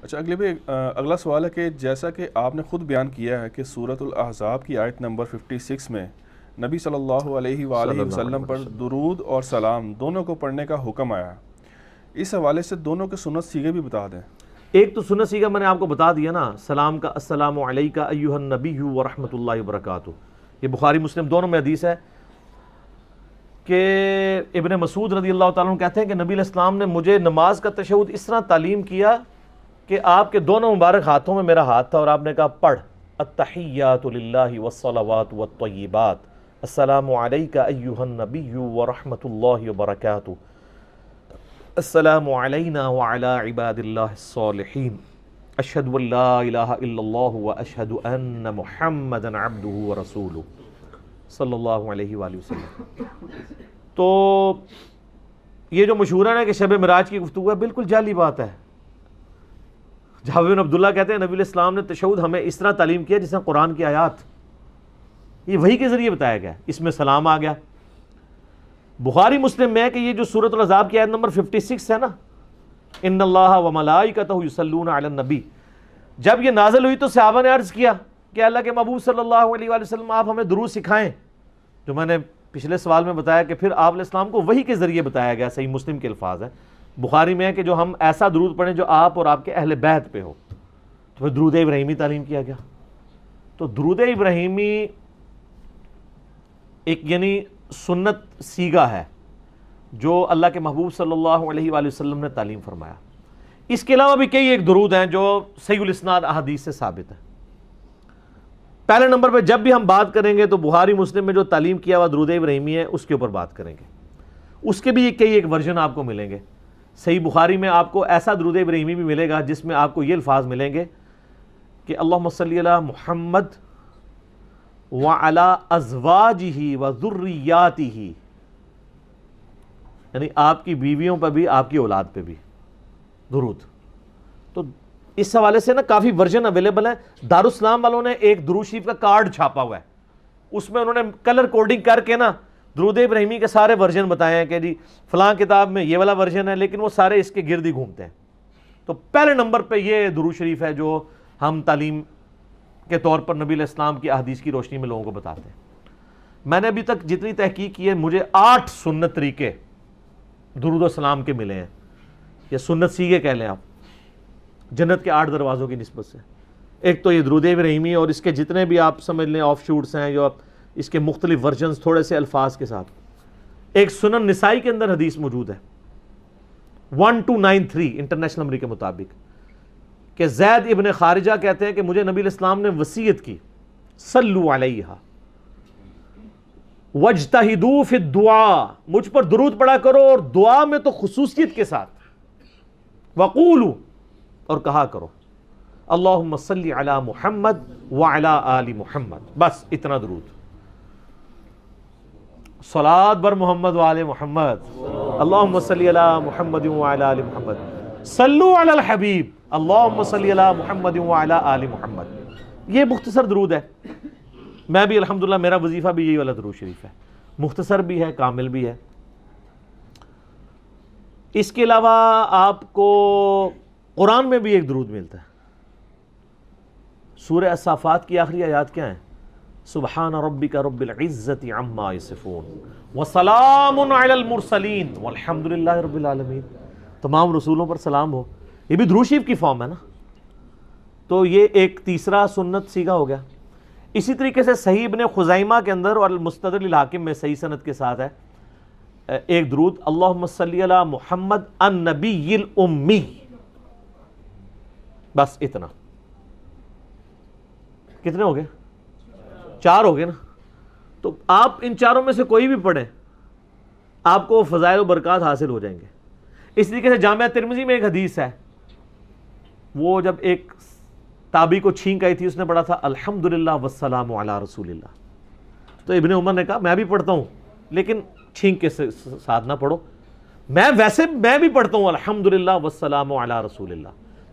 اچھا اگلے بھی اگلا سوال ہے کہ جیسا کہ آپ نے خود بیان کیا ہے کہ سورۃ الاحزاب کی آیت نمبر 56 میں نبی صلی اللہ علیہ وآلہ صلی اللہ علیہ وسلم پر وسلم، درود اور سلام دونوں کو پڑھنے کا حکم آیا، اس حوالے سے دونوں کے سنت سیغے بھی بتا دیں۔ ایک تو سنت سیغہ میں نے آپ کو بتا دیا نا، سلام کا السلام علیکہ ایھا النبی ورحمۃ اللہ وبرکاتہ، یہ بخاری مسلم دونوں میں حدیث ہے کہ ابن مسعود رضی اللہ تعالیٰ عنہ کہتے ہیں کہ نبی علیہ السلام نے مجھے نماز کا تشہد اس طرح تعلیم کیا کہ آپ کے دونوں مبارک ہاتھوں میں میرا ہاتھ تھا اور آپ نے کہا پڑھ التحیات للہ والصلوات والطیبات السلام علیکہ ایھا النبی ورحمۃ اللہ وبرکاتہ السلام علینا وعلی عباد اللہ الصالحین اشہد ان لا الہ الا اللہ واشہد ان محمدا عبدہ ورسولہ صلی اللہ علیہ وآلہ وسلم۔ تو یہ جو مشہور ہے نا کہ شب معراج کی گفتگو ہے، بالکل جعلی بات ہے۔ جابر بن عبداللہ کہتے ہیں نبی علیہ السلام نے تشہد ہمیں اس طرح تعلیم کیا جس میں قرآن کی آیات، یہ وحی کے ذریعے بتایا گیا، اس میں سلام آ گیا۔ بخاری مسلم میں ہے کہ یہ جو سورۃ الاحزاب کی آیت نمبر 56 ہے نا، ان اللہ وملائکتہ یصلون علی النبی، جب یہ نازل ہوئی تو صحابہ نے عرض کیا کہ اللہ کے محبوب صلی اللہ علیہ وآلہ وسلم آپ ہمیں درود سکھائیں، جو میں نے پچھلے سوال میں بتایا کہ پھر آپ علیہ السلام کو وحی کے ذریعے بتایا گیا، صحیح مسلم کے الفاظ ہیں۔ بخاری میں ہے کہ جو ہم ایسا درود پڑھیں جو آپ اور آپ کے اہل بیت پہ ہو، تو پھر درود ابراہیمی تعلیم کیا گیا۔ تو درود ابراہیمی ایک یعنی سنت سیغہ ہے جو اللہ کے محبوب صلی اللہ علیہ وآلہ وسلم نے تعلیم فرمایا۔ اس کے علاوہ بھی کئی ایک درود ہیں جو صحیح الاسناد احادیث سے ثابت ہیں۔ پہلے نمبر پہ جب بھی ہم بات کریں گے تو بخاری مسلم میں جو تعلیم کیا ہوا درود ابراہیمی ہے اس کے اوپر بات کریں گے۔ اس کے بھی کئی ایک ورژن آپ کو ملیں گے۔ صحیح بخاری میں آپ کو ایسا درود ابراہیمی بھی ملے گا جس میں آپ کو یہ الفاظ ملیں گے کہ اللہم صلی علی محمد وعلی ازواجہ وذریاتہ، یعنی آپ کی بیویوں پہ بھی آپ کی اولاد پہ بھی درود۔ تو اس حوالے سے نا کافی ورژن اویلیبل ہے۔ دارالاسلام والوں نے ایک درود شریف کا کارڈ چھاپا ہوا ہے، اس میں انہوں نے کلر کوڈنگ کر کے نا درود ابراہیمی کے سارے ورژن بتائے ہیں کہ جی فلاں کتاب میں یہ والا ورژن ہے، لیکن وہ سارے اس کے گرد ہی گھومتے ہیں۔ تو پہلے نمبر پہ یہ درود شریف ہے جو ہم تعلیم کے طور پر نبی علیہ السلام کی احادیث کی روشنی میں لوگوں کو بتاتے ہیں۔ میں نے ابھی تک جتنی تحقیق کی ہے مجھے 8 سنت طریقے درود و سلام کے ملے ہیں، یا سنت سیغے کہہ لیں آپ، جنت کے 8 دروازوں کی نسبت سے۔ ایک تو یہ درود ابراہیمی اور اس کے جتنے بھی آپ سمجھ لیں آف شوٹس ہیں جو اس کے مختلف ورژنز تھوڑے سے الفاظ کے ساتھ۔ ایک سنن نسائی کے اندر حدیث موجود ہے 1293 انٹرنیشنل نمبر کے مطابق کہ زید ابن خارجہ کہتے ہیں کہ مجھے نبی علیہ السلام نے وصیت کی صلو علیہا وَاجْتَهِدُوا فِي الدُّعَاء، مجھ پر درود پڑھا کرو اور دعا میں تو خصوصیت کے ساتھ، وَقُولُوا، اور کہا کرو اللہم صلی علی محمد وعلی آل محمد، بس اتنا درود۔ صلاۃ بر محمد وآل محمد، اللہم صلی علی محمد وعلی آل محمد، صلو علی الحبیب، اللہم صلی علی محمد وعلی آل محمد۔ یہ مختصر درود ہے، میں بھی الحمدللہ میرا وظیفہ بھی یہی والا درود شریف ہے، مختصر بھی ہے کامل بھی ہے۔ اس کے علاوہ آپ کو قرآن میں بھی ایک درود ملتا ہے۔ سورہ الصافات کی آخری آیات کیا ہیں؟ سبحان ربک رب العزت عما یصفون وسلام علی المرسلین والحمد للہ رب العالمین، تمام رسولوں پر سلام ہو، یہ بھی درود شریف کی فارم ہے نا۔ تو یہ ایک تیسرا سنت سیغہ ہو گیا۔ اسی طریقے سے صحیح ابن خزیمہ کے اندر اور المستدرک للحاکم میں صحیح سند کے ساتھ ہے ایک درود، اللہم صلی علی محمد النبی الامی، بس اتنا۔ کتنے ہو گئے؟ 4 ہو گئے نا۔ تو آپ ان چاروں میں سے کوئی بھی پڑھیں، آپ کو فضائل و برکات حاصل ہو جائیں گے۔ اس طریقے سے جامعہ ترمذی میں ایک حدیث ہے، وہ جب ایک تابعی کو چھینک آئی تھی، اس نے پڑھا تھا الحمدللہ والسلام علی رسول اللہ۔ تو ابن عمر نے کہا میں بھی پڑھتا ہوں لیکن چھینک کے ساتھ نہ پڑھو، میں بھی پڑھتا ہوں الحمدللہ والسلام علی رسول اللہ۔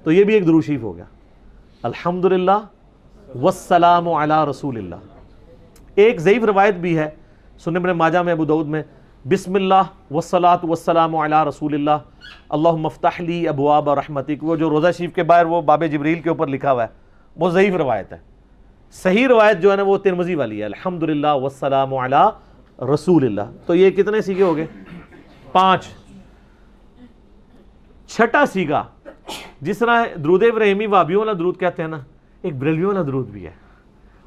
تو یہ بھی ایک درود شریف ہو گیا، الحمدللہ والسلام علی رسول اللہ۔ ایک ضعیف روایت بھی ہے سنن ابن ماجہ میں، ابو داؤد میں، بسم اللہ والصلاۃ والسلام علی رسول اللہ اللہم افتح لی ابواب رحمتک، وہ جو روزہ شریف کے باہر وہ باب جبریل کے اوپر لکھا ہوا ہے، وہ ضعیف روایت ہے. صحیح روایت جو ہے نا وہ ترمذی والی ہے، الحمدللہ والسلام علی رسول اللہ. تو یہ کتنے سیگے ہو گئے؟ 5. چھٹا سیگا جس طرح درود ابراہیمی وابیوں والا درود کہتے ہیں نا، ایک بریلویوں والا درود بھی ہے،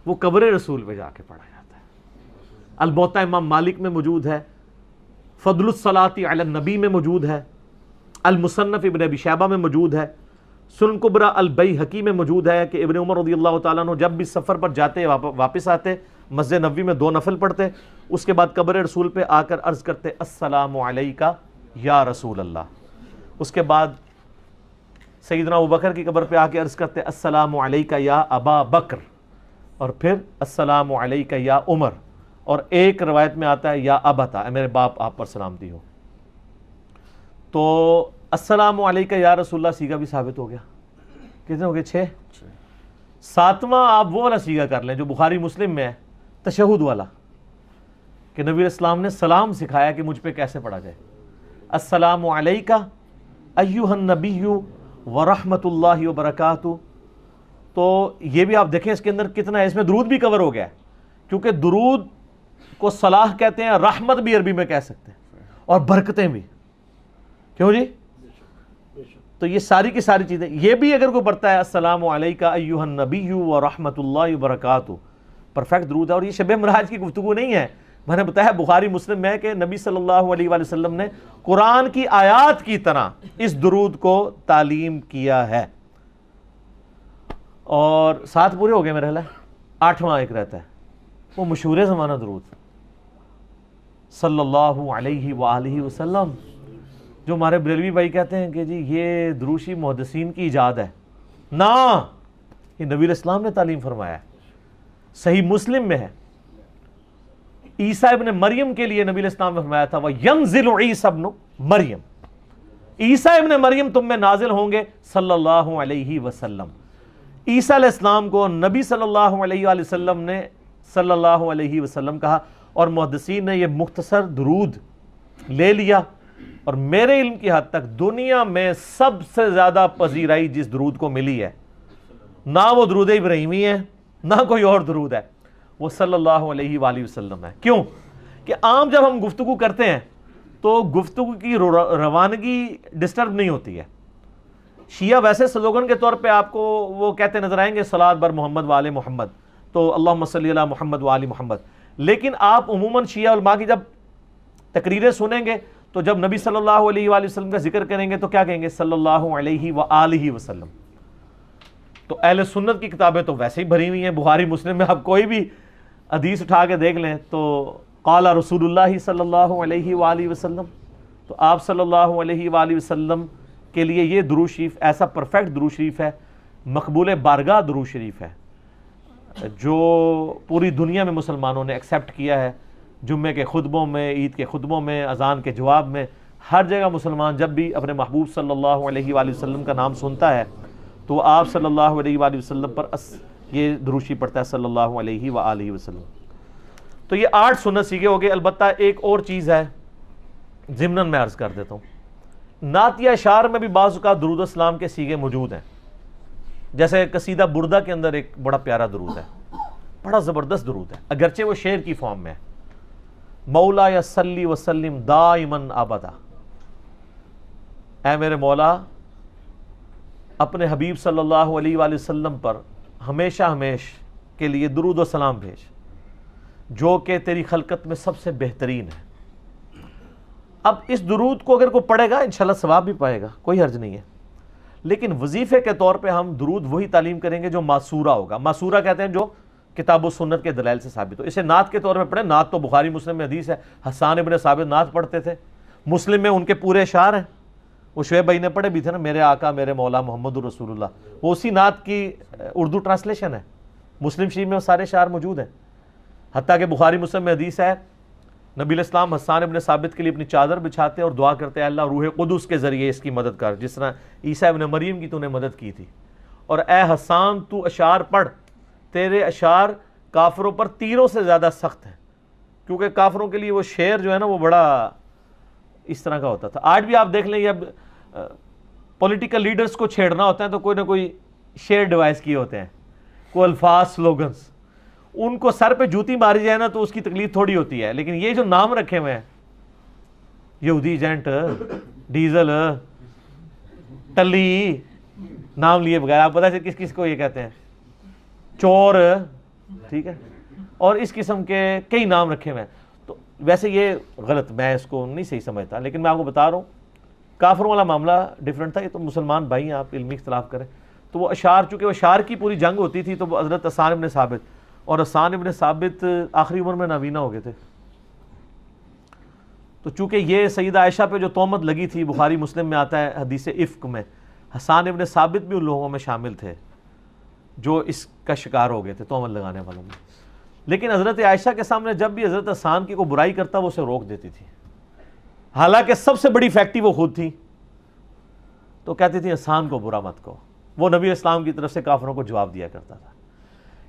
وہ قبر رسول پہ جا کے پڑھا جاتا ہے. الموطا امام مالک میں موجود ہے، فضل الصلاۃ علی النبی میں موجود ہے، المصنف ابن ابی شیبہ میں موجود ہے، سنن کبریٰ البیہقی میں موجود ہے کہ ابن عمر رضی اللہ تعالیٰ عنہ جب بھی سفر پر جاتے واپس آتے مسجد نبوی میں 2 نفل پڑھتے، اس کے بعد قبر رسول پہ آ کر عرض کرتے السلام علیکہ یا رسول اللہ. اس کے بعد سیدنا ابوبکر کی قبر پہ آ کے عرض کرتے السلام علیکہ یا ابا بکر، اور پھر السلام علیکہ یا عمر، اور ایک روایت میں آتا ہے یا ابتا، اے میرے باپ آپ پر سلامتی ہو. تو السلام علیکہ یا رسول اللہ سیگا بھی ثابت ہو گیا. کتنے ہو گئے؟ 6. 7واں آپ وہ والا سیگا کر لیں جو بخاری مسلم میں ہے، تشہد والا، کہ نبی اسلام نے سلام سکھایا کہ مجھ پہ کیسے پڑھا جائے. السلام علیکہ ایھا النبی ورحمۃ اللہ وبرکاتہ. تو یہ بھی آپ دیکھیں اس کے اندر کتنا ہے، اس میں درود بھی کور ہو گیا ہے، کیونکہ درود کو صلاح کہتے ہیں، رحمت بھی عربی میں کہہ سکتے ہیں، اور برکتیں بھی. کیوں جی؟ تو یہ ساری کی ساری چیزیں، یہ بھی اگر کوئی پڑھتا ہے السلام علیکہ ایھا النبی ورحمۃ اللہ وبرکاتہ، پرفیکٹ درود ہے. اور یہ شب معراج کی گفتگو نہیں ہے، میں نے بتایا بخاری مسلم میں ہے کہ نبی صلی اللہ علیہ وآلہ وسلم نے قرآن کی آیات کی طرح اس درود کو تعلیم کیا ہے. اور 7 پورے ہو گئے میرے خیال ہے. 8واں ایک رہتا ہے، وہ مشہور زمانہ درود صلی اللہ علیہ وآلہ وسلم، جو ہمارے بریلوی بھائی کہتے ہیں کہ جی یہ دروشی محدثین کی ایجاد ہے. نا، یہ نبی علیہ السلام نے تعلیم فرمایا ہے. صحیح مسلم میں ہے، عیسیٰ ابن مریم کے لیے نبی علیہ السلام نے فرمایا تھا وَيَنزِلُ عِيسَى ابن مریم، عیسیٰ ابن مریم تم میں نازل ہوں گے صلی اللہ علیہ وسلم. عیسیٰ علیہ السلام کو نبی صلی اللہ علیہ وآلہ وسلم نے صلی اللہ علیہ وسلم کہا، اور محدثین نے یہ مختصر درود لے لیا. اور میرے علم کی حد تک دنیا میں سب سے زیادہ پذیرائی جس درود کو ملی ہے، نہ وہ درود ابراہیمی ہے نہ کوئی اور درود ہے، وہ صلی اللہ علیہ وآلہ وسلم ہے. کیوں کہ عام جب ہم گفتگو کرتے ہیں تو گفتگو کی روانگی ڈسٹرب نہیں ہوتی ہے. شیعہ ویسے سلوگن کے طور پہ آپ کو وہ کہتے نظر آئیں گے صلاۃ بر محمد و آل محمد، تو اللہم صلی علی محمد و آل محمد. لیکن آپ عموماً شیعہ علماء کی جب تقریریں سنیں گے تو جب نبی صلی اللہ علیہ وآلہ وسلم کا ذکر کریں گے تو کیا کہیں گے؟ صلی اللہ علیہ وآلہ وسلم. تو اہل سنت کی کتابیں تو ویسے ہی بھری ہوئی ہیں. بخاری مسلم میں آپ کوئی بھی حدیث اٹھا کے دیکھ لیں تو قال رسول اللہ صلی اللہ علیہ وآلہ وسلم. تو آپ صلی اللہ علیہ وآلہ وسلم کے لیے یہ درود شریف ایسا پرفیکٹ درود شریف ہے، مقبول بارگاہ درود شریف ہے، جو پوری دنیا میں مسلمانوں نے ایکسیپٹ کیا ہے. جمعے کے خطبوں میں، عید کے خطبوں میں، اذان کے جواب میں، ہر جگہ مسلمان جب بھی اپنے محبوب صلی اللہ علیہ وآلہ وسلم کا نام سنتا ہے تو آپ صلی اللہ علیہ وآلہ وسلم پر یہ درود شریف پڑھتا ہے صلی اللہ علیہ وآلہ وسلم. تو یہ 8 سنت سیگے ہو گئے. البتہ ایک اور چیز ہے ضمناً میں عرض کر دیتا ہوں، نعتیہ اشعار میں بھی بعض اوقات درود السلام کے سیگے موجود ہیں. جیسے قصیدہ بردہ کے اندر ایک بڑا پیارا درود ہے، بڑا زبردست درود ہے، اگرچہ وہ شعر کی فارم میں ہے. مولا یا صلی وسلم دائماً ابدا، اے میرے مولا اپنے حبیب صلی اللہ علیہ وآلہ وسلم پر ہمیشہ ہمیش کے لیے درود و سلام بھیج، جو کہ تیری خلقت میں سب سے بہترین ہے. اب اس درود کو اگر کوئی پڑھے گا انشاءاللہ ثواب بھی پائے گا، کوئی حرج نہیں ہے. لیکن وظیفے کے طور پہ ہم درود وہی تعلیم کریں گے جو معصورہ ہوگا. معصورہ کہتے ہیں جو کتاب و سنت کے دلائل سے ثابت ہو. اسے نعت کے طور پہ پڑھیں. نعت تو بخاری مسلم میں حدیث ہے، حسان ابن ثابت نعت پڑھتے تھے. مسلم میں ان کے پورے اشعار ہیں، وہ شعیب بھائی نے پڑھے بھی تھے نا، میرے آقا میرے مولا محمد رسول اللہ، وہ اسی نعت کی اردو ٹرانسلیشن ہے. مسلم شریف میں وہ سارے اشعار موجود ہیں. حتیٰ کہ بخاری مسلم میں حدیث ہے نبی علیہ السلام حسان ابن ثابت کے لیے اپنی چادر بچھاتے اور دعا کرتے ہیں اللہ روح قدس کے ذریعے اس کی مدد کر، جس طرح عیسیٰ ابن مریم کی تو نے مدد کی تھی. اور اے حسان تو اشعار پڑھ، تیرے اشعار کافروں پر تیروں سے زیادہ سخت ہیں. کیونکہ کافروں کے لیے وہ شعر جو ہے نا وہ بڑا اس طرح کا ہوتا تھا. آج بھی آپ دیکھ لیں یہ اب پولیٹیکل لیڈرز کو چھیڑنا ہوتا ہے تو کوئی نہ کوئی شعر ڈیوائز کیے ہوتے ہیں, کوئی الفاظ سلوگنز. ان کو سر پہ جوتی ماری جائے نا تو اس کی تکلیف تھوڑی ہوتی ہے, لیکن یہ جو نام رکھے ہوئے ہیں یہودی ایجنٹ, ڈیزل, ٹلی, نام لیے بغیر آپ پتہ سے کس کس کو یہ کہتے ہیں, چور, ٹھیک ہے, اور اس قسم کے کئی نام رکھے ہوئے ہیں. تو ویسے یہ غلط, میں اس کو نہیں صحیح سمجھتا, لیکن میں آپ کو بتا رہا ہوں کافروں والا معاملہ ڈیفرنٹ تھا. یہ تو مسلمان بھائی ہیں, آپ علمی اختلاف کریں. تو وہ اشعار, چونکہ وہ اشعار کی پوری جنگ ہوتی تھی, تو وہ حضرت حسان ابن ثابت, اور حسان ابن ثابت آخری عمر میں نابینا ہو گئے تھے. تو چونکہ یہ سیدہ عائشہ پہ جو تہمت لگی تھی, بخاری مسلم میں آتا ہے حدیث افک میں, حسان ابن ثابت بھی ان لوگوں میں شامل تھے جو اس کا شکار ہو گئے تھے, تہمت لگانے والوں میں. لیکن حضرت عائشہ کے سامنے جب بھی حضرت حسان کی کوئی برائی کرتا وہ اسے روک دیتی تھی, حالانکہ سب سے بڑی فیکٹری وہ خود تھی. تو کہتی تھی حسان کو برا مت کہو. وہ نبی اسلام کی طرف سے کافروں کو جواب دیا کرتا تھا.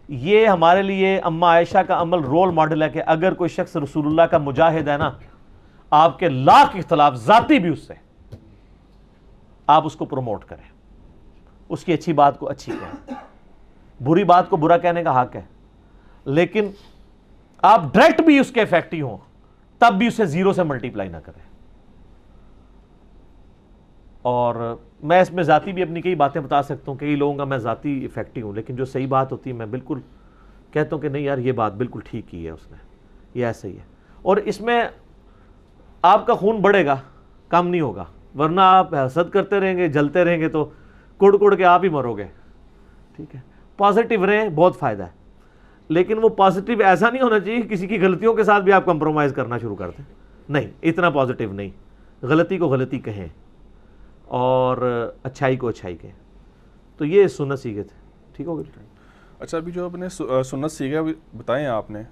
یہ ہمارے لیے اماں عائشہ کا عمل رول ماڈل ہے کہ اگر کوئی شخص رسول اللہ کا مجاہد ہے نا, آپ کے لاکھ اختلاف ذاتی بھی اس سے, آپ اس کو پروموٹ کریں, اس کی اچھی بات کو اچھی کہیں, بری بات کو برا کہنے کا حق ہے, لیکن آپ ڈائریکٹ بھی اس کے افیکٹو ہوں تب بھی اسے زیرو سے ملٹیپلائی نہ کریں. اور میں اس میں ذاتی بھی اپنی کئی باتیں بتا سکتا ہوں, کئی لوگوں کا میں ذاتی افیکٹو ہوں, لیکن جو صحیح بات ہوتی ہے میں بالکل کہتا ہوں کہ نہیں یار یہ بات بالکل ٹھیک کی ہے اس نے, یہ ایسا ہی ہے. اور اس میں آپ کا خون بڑھے گا, کم نہیں ہوگا, ورنہ آپ حسد کرتے رہیں گے, جلتے رہیں گے تو کڑ کڑ کے آپ ہی مرو گے. ٹھیک ہے, پازیٹیو رہیں, بہت فائدہ ہے, لیکن وہ پازیٹیو ایسا نہیں ہونا چاہیے کسی کی غلطیوں کے ساتھ بھی آپ کمپرومائز کرنا شروع کر دیں. نہیں, اتنا پازیٹیو نہیں, غلطی کو غلطی کہیں اور اچھائی کو اچھائی کہیں. تو یہ سنت سیکھے تھے. ٹھیک ہو گیا. اچھا, ابھی جو اپنے سنت سیکھے بتائیں آپ نے,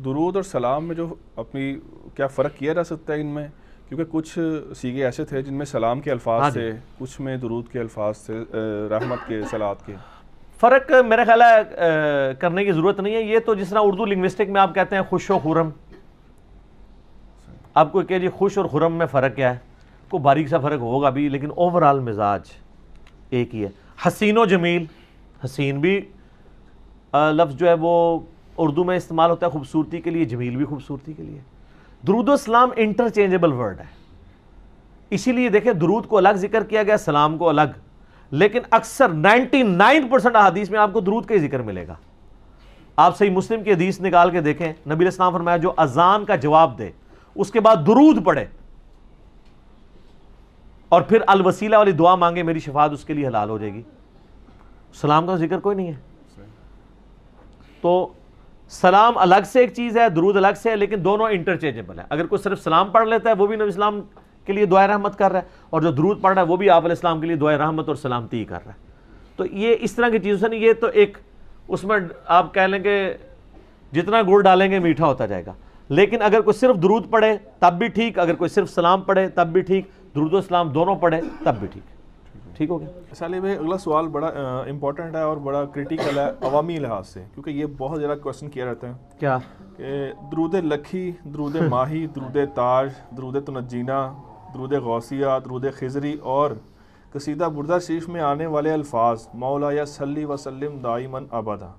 درود اور سلام میں جو اپنی کیا فرق کیا جا سکتا ہے ان میں, کیونکہ کچھ سیگے ایسے تھے جن میں سلام کے الفاظ تھے, کچھ میں درود کے الفاظ تھے, رحمت کے, صلوات کے. فرق میرا خیال ہے کرنے کی ضرورت نہیں ہے. یہ تو جس طرح اردو لنگوسٹک میں آپ کہتے ہیں خوش و خرم, آپ کو کہ جی خوش اور خرم میں فرق کیا ہے, کوئی باریک سا فرق ہوگا بھی, لیکن اوورال مزاج ایک ہی ہے. حسین و جمیل, حسین بھی لفظ جو ہے وہ اردو میں استعمال ہوتا ہے خوبصورتی کے لیے, جمیل بھی خوبصورتی کے لیے. درود و سلام انٹرچینجبل ورڈ ہے, اسی لیے دیکھیں درود کو الگ ذکر کیا گیا, سلام کو الگ, لیکن اکثر 99% احادیث میں آپ کو درود کا ہی ذکر ملے گا. آپ صحیح مسلم کی حدیث نکال کے دیکھیں, نبی علیہ السلام فرمایا جو اذان کا جواب دے اس کے بعد درود پڑھے اور پھر الوسیلہ والی دعا مانگے, میری شفاعت اس کے لیے حلال ہو جائے گی. سلام کا ذکر کوئی نہیں ہے. تو سلام الگ سے ایک چیز ہے, درود الگ سے ہے, لیکن دونوں انٹرچینجبل ہیں. اگر کوئی صرف سلام پڑھ لیتا ہے وہ بھی نبی اسلام کے لیے دعائے رحمت کر رہا ہے, اور جو درود پڑھ رہا ہے وہ بھی آپ علیہ السلام کے لیے دعائے رحمت اور سلامتی کر رہا ہے. تو یہ اس طرح کی چیزوں سے نہیں, یہ تو ایک اس میں آپ کہہ لیں کہ جتنا گڑ ڈالیں گے میٹھا ہوتا جائے گا. لیکن اگر کوئی صرف درود پڑھے تب بھی ٹھیک, اگر کوئی صرف سلام پڑھے تب بھی ٹھیک, درود و سلام دونوں پڑھے تب بھی ٹھیک. ٹھیک ہو گیا. سالی بھائی اگلا سوال بڑا امپورٹنٹ ہے اور بڑا کریٹیکل ہے عوامی لحاظ سے, کیونکہ یہ بہت زیادہ کوشچن کیا رہتا ہے. کیا کہ درود لکھی, درود ماہی, درود تاج, درود تنجینہ, درود غوثیہ, درود خضری اور قصیدہ بردہ شریف میں آنے والے الفاظ مولا یا صلی وسلم دائماً ابدا,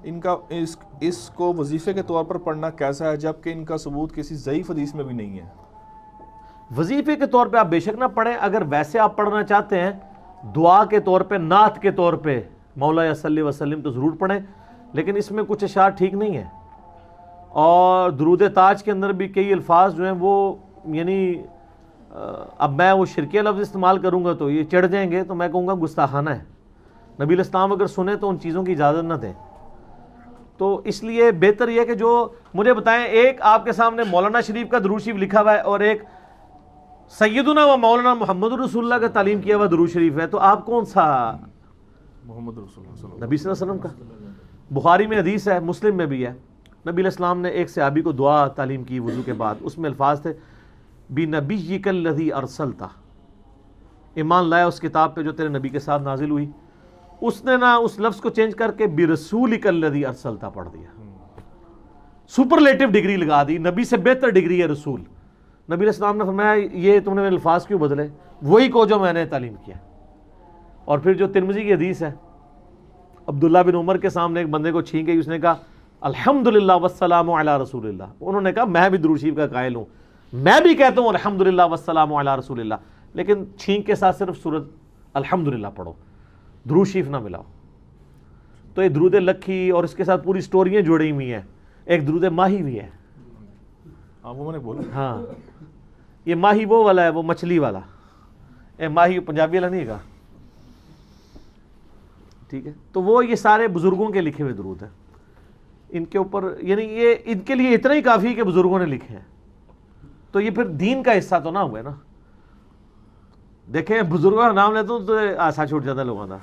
ان کا اس کو وظیفے کے طور پر پڑھنا کیسا ہے, جبکہ ان کا ثبوت کسی ضعیف حدیث میں بھی نہیں ہے؟ وظیفے کے طور پہ آپ بے شک نہ پڑھیں. اگر ویسے آپ پڑھنا چاہتے ہیں دعا کے طور پہ, نعت کے طور پہ مولا یا صلی وسلم تو ضرور پڑھیں, لیکن اس میں کچھ اشعار ٹھیک نہیں ہیں. اور درود تاج کے اندر بھی کئی الفاظ جو ہیں وہ یعنی اب میں وہ شرکیہ لفظ استعمال کروں گا تو یہ چڑھ جائیں گے, تو میں کہوں گا گستاخانہ ہے. نبی علیہ السلام اگر سنیں تو ان چیزوں کی اجازت نہ دیں. تو اس لیے بہتر یہ کہ جو مجھے بتائیں, ایک آپ کے سامنے مولانا شریف کا درود شریف لکھا ہوا ہے اور ایک سیدنا و مولانا محمد رسول اللہ کا تعلیم کیا ہوا درود شریف ہے, تو آپ کون سا؟ محمد رسول اللہ نبی صلی اللہ علیہ وسلم کا. بخاری میں حدیث ہے, مسلم میں بھی ہے, نبی علیہ السلام نے ایک صحابی کو دعا تعلیم کی وضو کے بعد, اس میں الفاظ تھے بِنَبِيِّكَ الَّذِي أَرْسَلْتَ, ایمان لایا اس کتاب پہ جو تیرے نبی کے ساتھ نازل ہوئی. اس نے نہ اس لفظ کو چینج کر کے بِرَسُولِكَ الَّذِي أَرْسَلْتَ پڑھ دیا. سپرلیٹو ڈگری لگا دی، نبی سے بہتر ڈگری ہے رسول. نبی علیہ السلام نے فرمایا یہ تم نے میرے الفاظ کیوں بدلے؟ وہی کو جو میں نے تعلیم کیا. اور پھر جو ترمذی کی حدیث ہے، عبداللہ بن عمر کے سامنے ایک بندے کو چھین گئی، اس نے کہا الحمدللہ والسلام علی رسول اللہ. انہوں نے کہا میں بھی درود شریف کا قائل ہوں، میں بھی کہتا ہوں الحمدللہ والسلام علی رسول اللہ، لیکن چھینک کے ساتھ صرف سورت الحمدللہ پڑھو، درود شریف نہ ملاؤ. تو یہ درود لکھی اور اس کے ساتھ پوری سٹوریاں جڑی ہوئی ہیں. ایک درود ماہی بھی ہے. وہ میں نے بولا. ہاں یہ ماہی وہ والا ہے، وہ مچھلی والا. اے ماہی پنجابی والا نہیں ہے گا، ٹھیک ہے. تو وہ یہ سارے بزرگوں کے لکھے ہوئے درود ہیں. ان کے اوپر یعنی یہ ان کے لیے اتنا ہی کافی کہ بزرگوں نے لکھے ہیں. تو یہ پھر دین کا حصہ تو نہ ہوئے نا. دیکھیں بزرگوں کا نام لیتا ہوں تو آسا چھوٹ جاتا ہے لوگوں کا،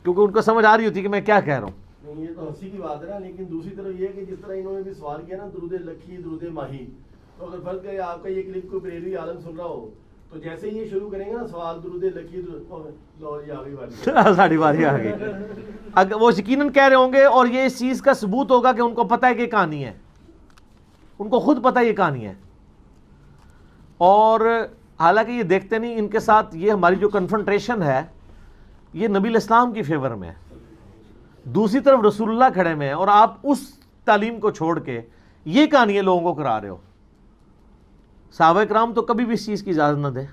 کیونکہ ان کو سمجھ آ رہی ہوتی کہ میں کیا کہہ رہا ہوں. یہ تو ہنسی کی بات ہے نا، لیکن دوسری طرف یہ کہ جس طرح انہوں نے بھی سوال کیا نا درود لکھی درود ماہی، تو اگر فرض کرے آپ کا یہ کلپ کوئی بریلوی عالم سن رہا ہو تو جیسے ہی یہ شروع کریں گے نا سوال درود لکھی لو جی آگے بات ساڑھی باری آ گئی. اگر وہ یقیناً کہہ رہے ہوں گے اور یہ اس چیز کا ثبوت ہوگا کہ ان کو پتہ ہے کہ یہ کہانی ہے، ان کو خود پتہ ہے یہ کہانی ہے. اور حالانکہ یہ دیکھتے نہیں، ان کے ساتھ یہ ہماری جو کنفرنٹریشن ہے یہ نبی علیہ السلام کی فیور میں ہے. دوسری طرف رسول اللہ کھڑے میں ہیں اور آپ اس تعلیم کو چھوڑ کے یہ کہانیاں لوگوں کو کرا رہے ہو. صحابہ کرام تو کبھی بھی اس چیز کی اجازت نہ دیں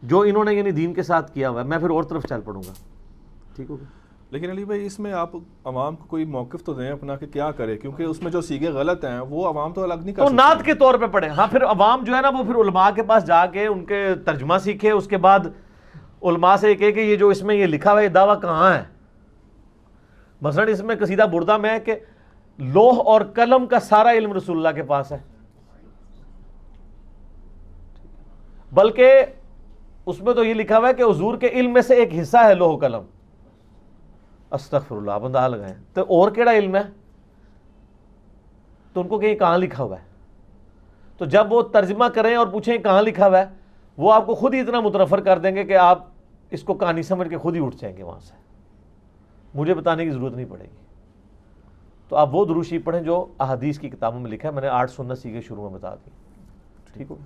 جو انہوں نے یعنی دین کے ساتھ کیا ہوا ہے. میں پھر اور طرف چل پڑوں گا. ٹھیک ہوگا. لیکن علی بھائی اس میں آپ عوام کو کوئی موقف تو دیں اپنا کہ کیا کرے، کیونکہ اس میں جو سیگے غلط ہیں وہ عوام تو الگ نہیں کر تو سکتے. نعت کے طور پہ پڑھیں. ہاں پھر عوام جو ہے نا وہ پھر علماء کے پاس جا کے ان کے ترجمہ سیکھے، اس کے بعد علماء سے کہے کہ یہ جو اس میں یہ لکھا ہوا ہے یہ دعویٰ کہاں ہے. مثلا اس میں قصیدہ بردہ میں ہے کہ لوح اور قلم کا سارا علم رسول اللہ کے پاس ہے، بلکہ اس میں تو یہ لکھا ہوا ہے کہ حضور کے علم میں سے ایک حصہ ہے لوح و قلم. استغفر اللہ، آپ اندازہ لگائیں تو اور کیڑا علم ہے. تو ان کو کہ یہ کہاں لکھا ہوا ہے. تو جب وہ ترجمہ کریں اور پوچھیں کہاں لکھا ہوا ہے، وہ آپ کو خود ہی اتنا متنفر کر دیں گے کہ آپ اس کو کہانی سمجھ کے خود ہی اٹھ جائیں گے وہاں سے. مجھے بتانے کی ضرورت نہیں پڑے گی. تو آپ وہ درود شریف پڑھیں جو احادیث کی کتابوں میں لکھا ہے. میں نے 8 سنت سیکھے شروع میں بتا دی. ٹھیک ہو.